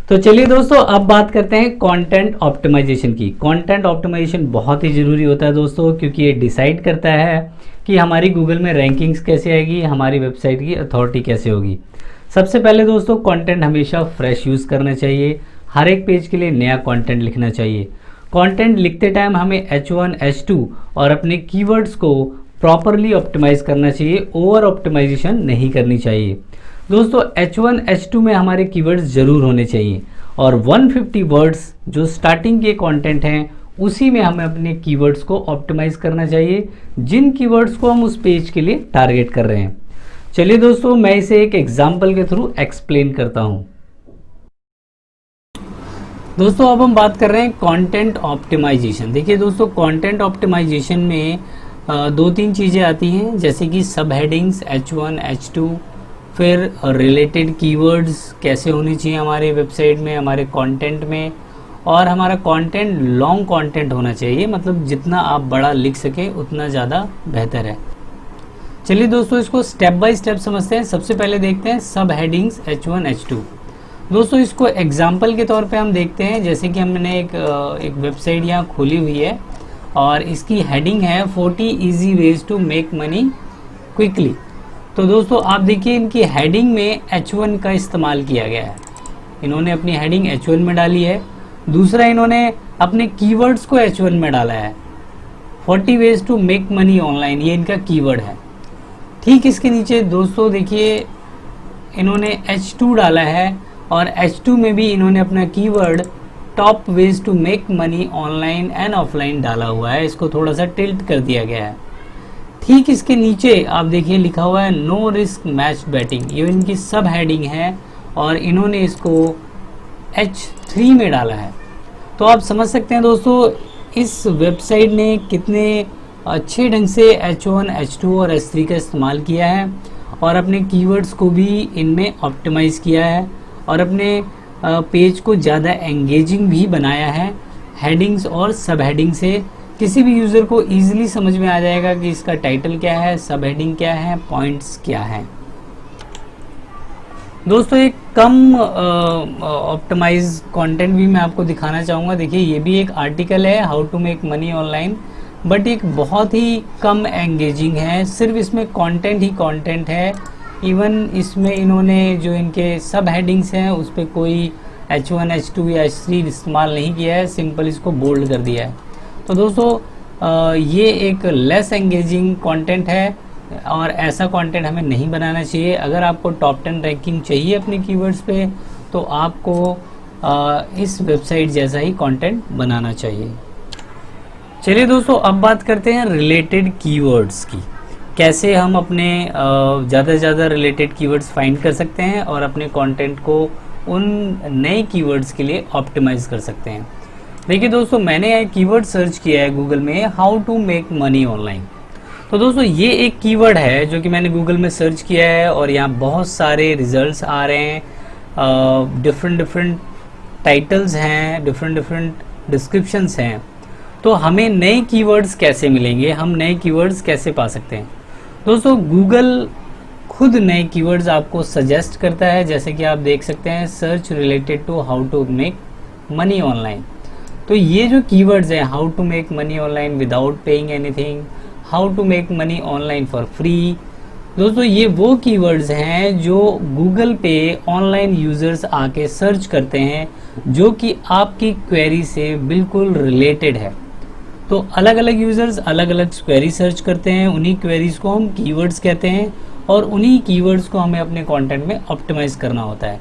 तो चलिए दोस्तों, अब बात करते हैं कंटेंट ऑप्टिमाइजेशन की। कंटेंट ऑप्टिमाइजेशन बहुत ही ज़रूरी होता है दोस्तों, क्योंकि ये डिसाइड करता है कि हमारी गूगल में रैंकिंग्स कैसे आएगी, हमारी वेबसाइट की अथॉरिटी कैसे होगी। सबसे पहले दोस्तों, कंटेंट हमेशा फ्रेश यूज़ करना चाहिए। हर एक पेज के लिए नया कंटेंट लिखना चाहिए। कंटेंट लिखते टाइम हमें H1 H2 और अपने कीवर्ड्स को प्रॉपरली ऑप्टिमाइज़ करना चाहिए, ओवर ऑप्टिमाइजेशन नहीं करनी चाहिए। दोस्तों H1 H2 में हमारे कीवर्ड्स ज़रूर होने चाहिए और 150 वर्ड्स जो स्टार्टिंग के कंटेंट हैं उसी में हमें अपने कीवर्ड्स को ऑप्टिमाइज़ करना चाहिए, जिन कीवर्ड्स को हम उस पेज के लिए टारगेट कर रहे हैं। चलिए दोस्तों, मैं इसे एक एग्जाम्पल के थ्रू एक्सप्लेन करता हूँ। दोस्तों अब हम बात कर रहे हैं कंटेंट ऑप्टिमाइजेशन। देखिए दोस्तों, कंटेंट ऑप्टिमाइजेशन में दो तीन चीज़ें आती हैं, जैसे कि सब हेडिंग्स H1 H2, फिर रिलेटेड कीवर्ड्स कैसे होनी चाहिए हमारे वेबसाइट में, हमारे कंटेंट में, और हमारा कंटेंट लॉन्ग कंटेंट होना चाहिए, मतलब जितना आप बड़ा लिख सकें उतना ज़्यादा बेहतर है। चलिए दोस्तों, इसको स्टेप बाय स्टेप समझते हैं। सबसे पहले देखते हैं सब हेडिंग्स H1 H2। दोस्तों इसको एग्जाम्पल के तौर पे हम देखते हैं, जैसे कि हमने एक वेबसाइट यहाँ खोली हुई है और इसकी हेडिंग है 40 easy ways to make money quickly. तो दोस्तों आप देखिए, इनकी हेडिंग में H1 का इस्तेमाल किया गया है। इन्होंने अपनी हेडिंग H1 में डाली है। दूसरा, इन्होंने अपने कीवर्ड्स को H1 में डाला है। 40 ways to make money online, ये इनका कीवर्ड है। ठीक इसके नीचे दोस्तों देखिए, इन्होंने H2 डाला है और H2 में भी इन्होंने अपना keyword top ways to make money online and offline डाला हुआ है। इसको थोड़ा सा टिल्ट कर दिया गया है। ठीक इसके नीचे आप देखिए लिखा हुआ है नो रिस्क मैच बैटिंग, ये इनकी सब हेडिंग है और इन्होंने इसको H3 में डाला है। तो आप समझ सकते हैं दोस्तों, इस वेबसाइट ने कितने अच्छे ढंग से H1 H2 और H3 का इस्तेमाल किया है और अपने कीवर्ड्स को भी इनमें ऑप्टिमाइज़ किया है और अपने पेज को ज़्यादा एंगेजिंग भी बनाया है। हेडिंग्स और सब हेडिंग से किसी भी यूज़र को ईजिली समझ में आ जाएगा कि इसका टाइटल क्या है, सब हेडिंग क्या है, पॉइंट्स क्या हैं। दोस्तों एक कम ऑप्टिमाइज कंटेंट भी मैं आपको दिखाना चाहूँगा। देखिए ये भी एक आर्टिकल है, how to make money online, but एक बहुत ही कम एंगेजिंग है। सिर्फ इसमें कंटेंट ही कंटेंट है। इवन इसमें इन्होंने जो इनके सब हेडिंग्स हैं उस पर कोई H1 H2 या H3 इस्तेमाल नहीं किया है, सिंपल इसको बोल्ड कर दिया है। तो दोस्तों ये एक लेस एंगेजिंग कंटेंट है और ऐसा कंटेंट हमें नहीं बनाना चाहिए। अगर आपको टॉप 10 रैंकिंग चाहिए अपने कीवर्ड्स पे, तो आपको इस वेबसाइट जैसा ही कंटेंट बनाना चाहिए। चलिए दोस्तों, अब बात करते हैं रिलेटेड कीवर्ड्स की। कैसे हम अपने ज़्यादा से ज़्यादा रिलेटेड कीवर्ड्स फाइंड कर सकते हैं और अपने कंटेंट को उन नए कीवर्ड्स के लिए ऑप्टिमाइज़ कर सकते हैं। देखिए दोस्तों, मैंने एक कीवर्ड सर्च किया है गूगल में, how to make money online. तो दोस्तों ये एक कीवर्ड है जो कि मैंने गूगल में सर्च किया है और यहाँ बहुत सारे रिजल्ट्स आ रहे हैं। डिफरेंट टाइटल्स हैं, डिफरेंट डिस्क्रिप्शंस हैं। तो हमें नए कीवर्ड्स कैसे मिलेंगे, हम नए कीवर्ड्स कैसे पा सकते हैं? दोस्तों गूगल खुद नए कीवर्ड्स आपको सजेस्ट करता है, जैसे कि आप देख सकते हैं, search related to how to make money online. तो ये जो कीवर्ड्स हैं, how to make money online without paying anything, how to make money online for free, दोस्तों ये वो कीवर्ड्स हैं जो गूगल पे ऑनलाइन यूज़र्स आके सर्च करते हैं, जो कि आपकी क्वेरी से बिल्कुल रिलेटेड है। तो अलग अलग यूज़र्स अलग अलग क्वेरी सर्च करते हैं, उन्हीं क्वेरीज़ को हम कीवर्ड्स कहते हैं और उन्हीं कीवर्ड्स को हमें अपने कंटेंट में ऑप्टिमाइज़ करना होता है।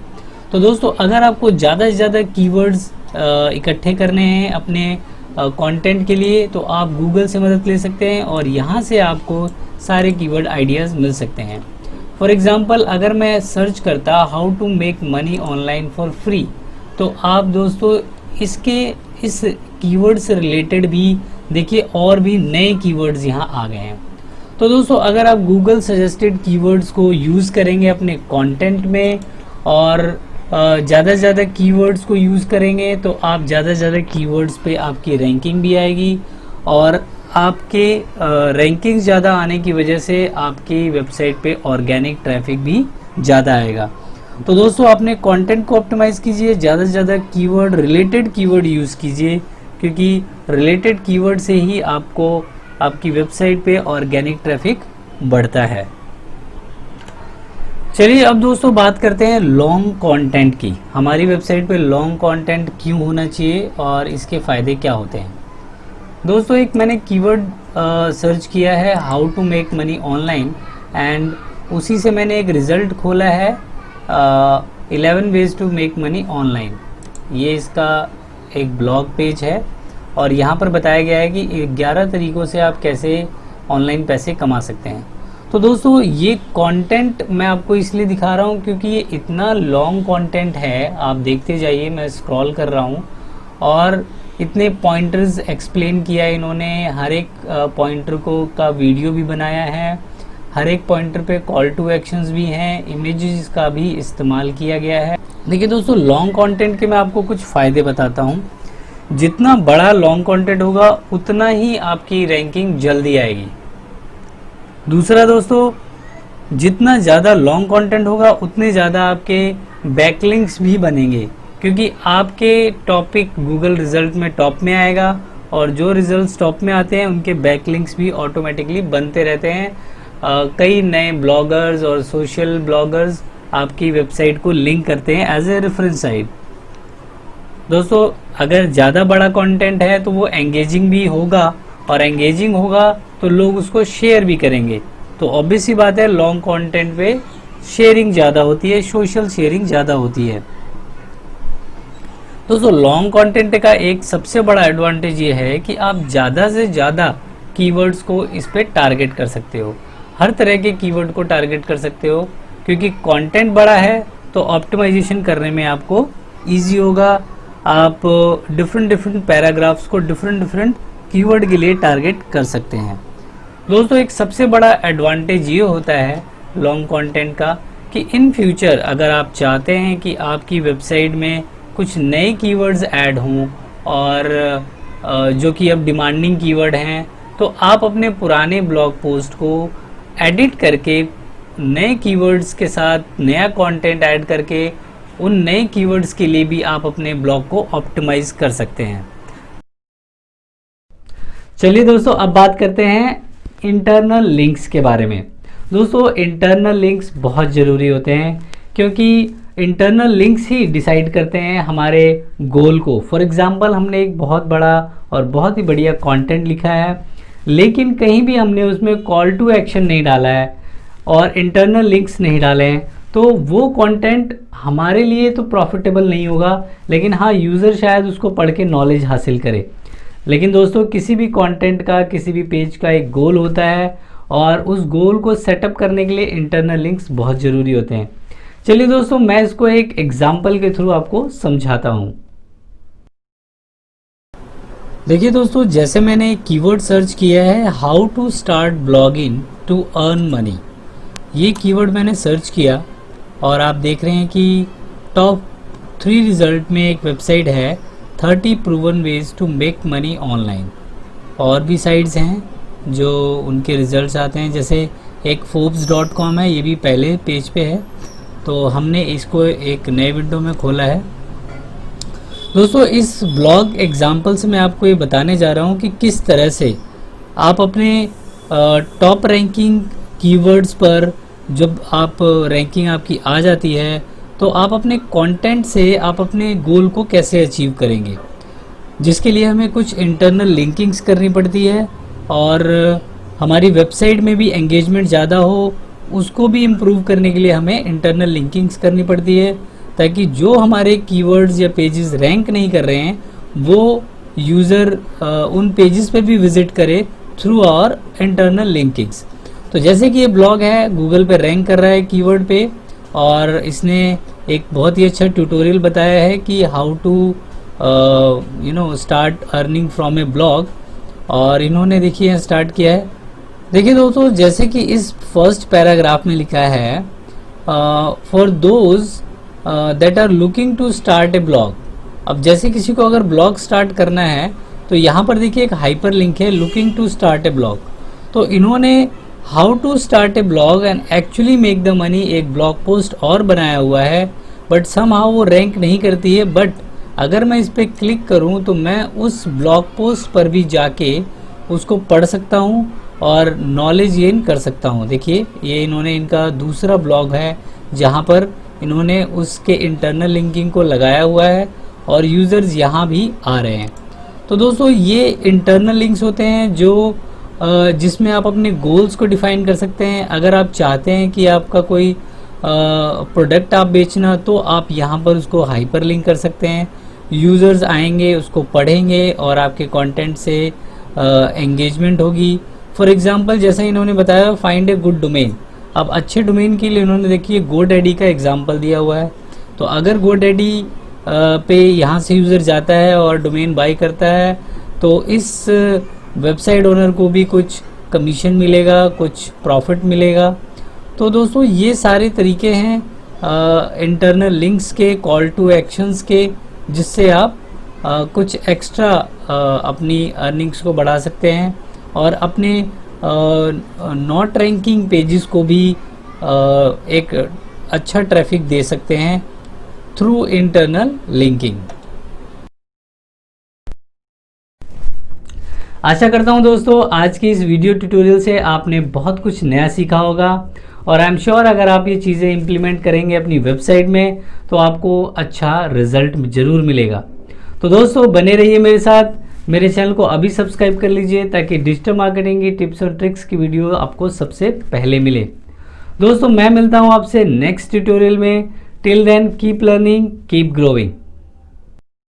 तो दोस्तों अगर आपको ज़्यादा से ज़्यादा कीवर्ड्स इकट्ठे करने हैं अपने कंटेंट के लिए, तो आप गूगल से मदद ले सकते हैं और यहाँ से आपको सारे कीवर्ड आइडियाज़ मिल सकते हैं। फॉर एग्ज़ाम्पल, अगर मैं सर्च करता how to make money online for free, तो आप दोस्तों इस कीवर्ड से रिलेटेड भी देखिए और भी नए कीवर्ड्स यहाँ आ गए हैं। तो दोस्तों अगर आप गूगल सजेस्टेड कीवर्ड्स को यूज़ करेंगे अपने कंटेंट में और ज़्यादा से ज़्यादा कीवर्ड्स को यूज़ करेंगे, तो आप ज़्यादा से ज़्यादा कीवर्ड्स पे आपकी रैंकिंग भी आएगी और आपके रैंकिंग ज़्यादा आने की वजह से आपकी वेबसाइट पे ऑर्गेनिक ट्रैफिक भी ज़्यादा आएगा। तो दोस्तों आपने कंटेंट को ऑप्टिमाइज कीजिए, ज़्यादा से ज़्यादा कीवर्ड, रिलेटेड कीवर्ड यूज़ कीजिए, क्योंकि रिलेटेड कीवर्ड से ही आपको आपकी वेबसाइट पे ऑर्गेनिक ट्रैफिक बढ़ता है। चलिए अब दोस्तों बात करते हैं लॉन्ग कंटेंट की। हमारी वेबसाइट पे लॉन्ग कंटेंट क्यों होना चाहिए और इसके फ़ायदे क्या होते हैं। दोस्तों एक मैंने कीवर्ड सर्च किया है, how to make money online, and उसी से मैंने एक रिज़ल्ट खोला है 11 ways to make money online. ये इसका एक ब्लॉग पेज है और यहाँ पर बताया गया है कि 11 तरीक़ों से आप कैसे ऑनलाइन पैसे कमा सकते हैं। तो दोस्तों ये कंटेंट मैं आपको इसलिए दिखा रहा हूँ क्योंकि ये इतना लॉन्ग कंटेंट है, आप देखते जाइए, मैं स्क्रॉल कर रहा हूँ और इतने पॉइंटर्स एक्सप्लेन किया है इन्होंने, हर एक पॉइंटर को का वीडियो भी बनाया है, हर एक पॉइंटर पे कॉल टू एक्शंस भी हैं, इमेजेस का भी इस्तेमाल किया गया है। देखिए दोस्तों लॉन्ग कंटेंट के मैं आपको कुछ फ़ायदे बताता हूँ। जितना बड़ा लॉन्ग कंटेंट होगा उतना ही आपकी रैंकिंग जल्दी आएगी। दूसरा दोस्तों, जितना ज़्यादा लॉन्ग कंटेंट होगा उतने ज़्यादा आपके बैकलिंक्स भी बनेंगे, क्योंकि आपके टॉपिक गूगल रिजल्ट में टॉप में आएगा और जो रिजल्ट्स टॉप में आते हैं उनके बैकलिंक्स भी ऑटोमेटिकली बनते रहते हैं। कई नए ब्लॉगर्स और सोशल ब्लॉगर्स आपकी वेबसाइट को लिंक करते हैं एज ए रेफरेंस साइट। दोस्तों अगर ज़्यादा बड़ा कंटेंट है तो वो एंगेजिंग भी होगा, और एंगेजिंग होगा तो लोग उसको शेयर भी करेंगे। तो ऑब्वियस सी बात है लॉन्ग कंटेंट पे शेयरिंग ज़्यादा होती है, सोशल शेयरिंग ज़्यादा होती है। दोस्तों लॉन्ग कंटेंट का एक सबसे बड़ा एडवांटेज ये है कि आप ज़्यादा से ज़्यादा कीवर्ड्स को इस पे टारगेट कर सकते हो, हर तरह के कीवर्ड को टारगेट कर सकते हो, क्योंकि कंटेंट बड़ा है तो ऑप्टिमाइजेशन करने में आपको ईजी होगा। आप डिफरेंट पैराग्राफ्स को डिफरेंट कीवर्ड के लिए टारगेट कर सकते हैं। दोस्तों एक सबसे बड़ा एडवांटेज ये होता है लॉन्ग कंटेंट का कि इन फ्यूचर अगर आप चाहते हैं कि आपकी वेबसाइट में कुछ नए कीवर्ड्स ऐड हों और जो कि अब डिमांडिंग कीवर्ड हैं, तो आप अपने पुराने ब्लॉग पोस्ट को एडिट करके नए कीवर्ड्स के साथ नया कंटेंट ऐड करके उन नए कीवर्ड्स के लिए भी आप अपने ब्लॉग को ऑप्टिमाइज कर सकते हैं। चलिए दोस्तों अब बात करते हैं इंटरनल लिंक्स के बारे में। दोस्तों इंटरनल लिंक्स बहुत ज़रूरी होते हैं, क्योंकि इंटरनल लिंक्स ही डिसाइड करते हैं हमारे गोल को। फॉर एग्जांपल हमने एक बहुत बड़ा और बहुत ही बढ़िया कंटेंट लिखा है, लेकिन कहीं भी हमने उसमें कॉल टू एक्शन नहीं डाला है और इंटरनल लिंक्स नहीं डाले हैं, तो वो कंटेंट हमारे लिए तो प्रॉफिटेबल नहीं होगा, लेकिन हाँ यूज़र शायद उसको पढ़ के नॉलेज हासिल करे। लेकिन दोस्तों किसी भी कंटेंट का, किसी भी पेज का एक गोल होता है और उस गोल को सेटअप करने के लिए इंटरनल लिंक्स बहुत ज़रूरी होते हैं। चलिए दोस्तों मैं इसको एक एग्जाम्पल के थ्रू आपको समझाता हूँ। देखिए दोस्तों जैसे मैंने एक कीवर्ड सर्च किया है, how to start blogging to earn money. ये कीवर्ड मैंने सर्च किया और आप देख रहे हैं कि टॉप 3 रिजल्ट में एक वेबसाइट है 30 proven ways to make money online. और भी साइट्स हैं जो उनके रिजल्ट्स आते हैं, जैसे एक forbes.com है, ये भी पहले पेज पे है, तो हमने इसको एक नए विंडो में खोला है। दोस्तों इस ब्लॉग एग्जाम्पल से मैं आपको ये बताने जा रहा हूँ कि किस तरह से आप अपने टॉप रैंकिंग कीवर्ड्स पर जब आप रैंकिंग आपकी आ जाती है तो आप अपने कंटेंट से आप अपने गोल को कैसे अचीव करेंगे, जिसके लिए हमें कुछ इंटरनल लिंकिंग्स करनी पड़ती है और हमारी वेबसाइट में भी एंगेजमेंट ज़्यादा हो, उसको भी इम्प्रूव करने के लिए हमें इंटरनल लिंकिंग्स करनी पड़ती है, ताकि जो हमारे कीवर्ड्स या पेजेस रैंक नहीं कर रहे हैं वो यूज़र उन पेजेस पे भी विजिट करे थ्रू आवर इंटरनल लिंकिंग्स। तो जैसे कि ये ब्लॉग है गूगल पे रैंक कर रहा है कीवर्ड पे, और इसने एक बहुत ही अच्छा ट्यूटोरियल बताया है कि how to start earning from a blog, और इन्होंने देखिए स्टार्ट किया है। देखिए दोस्तों जैसे कि इस फर्स्ट पैराग्राफ में लिखा है for those that are looking to start a blog. अब जैसे किसी को अगर ब्लॉग स्टार्ट करना है तो यहाँ पर देखिए एक हाइपर लिंक है looking to start a blog. तो इन्होंने how to start a blog and actually make the money एक ब्लॉग पोस्ट और बनाया हुआ है, बट समहाउ वो रैंक नहीं करती है। बट अगर मैं इस पर क्लिक करूं तो मैं उस ब्लॉग पोस्ट पर भी जाके उसको पढ़ सकता हूं और नॉलेज गेन कर सकता हूं। देखिए ये इन्होंने इनका दूसरा ब्लॉग है जहां पर इन्होंने उसके इंटरनल लिंकिंग को लगाया हुआ है और यूज़र्स यहाँ भी आ रहे हैं। तो दोस्तों ये इंटरनल लिंक्स होते हैं जो जिसमें आप अपने गोल्स को डिफाइन कर सकते हैं। अगर आप चाहते हैं कि आपका कोई प्रोडक्ट आप बेचना, तो आप यहाँ पर उसको हाइपर लिंक कर सकते हैं। यूज़र्स आएंगे, उसको पढ़ेंगे और आपके कंटेंट से एंगेजमेंट होगी। फॉर एग्जांपल जैसा इन्होंने बताया, फाइंड ए गुड डोमेन। अब अच्छे डोमेन के लिए इन्होंने देखिए GoDaddy का एग्जांपल दिया हुआ है। तो अगर GoDaddy पे यहाँ से यूज़र जाता है और डोमेन बाय करता है तो इस वेबसाइट ओनर को भी कुछ कमीशन मिलेगा, कुछ प्रॉफिट मिलेगा। तो दोस्तों ये सारे तरीके हैं इंटरनल लिंक्स के, कॉल टू एक्शंस के, जिससे आप कुछ एक्स्ट्रा अपनी अर्निंग्स को बढ़ा सकते हैं और अपने नॉट रैंकिंग पेजेस को भी एक अच्छा ट्रैफिक दे सकते हैं थ्रू इंटरनल लिंकिंग। आशा करता हूं दोस्तों आज की इस वीडियो ट्यूटोरियल से आपने बहुत कुछ नया सीखा होगा और आई एम श्योर अगर आप ये चीज़ें इंप्लीमेंट करेंगे अपनी वेबसाइट में तो आपको अच्छा रिजल्ट ज़रूर मिलेगा। तो दोस्तों बने रहिए मेरे साथ, मेरे चैनल को अभी सब्सक्राइब कर लीजिए ताकि डिजिटल मार्केटिंग की टिप्स और ट्रिक्स की वीडियो आपको सबसे पहले मिले। दोस्तों मैं मिलता हूँ आपसे नेक्स्ट ट्यूटोरियल में। Till then keep learning, keep growing.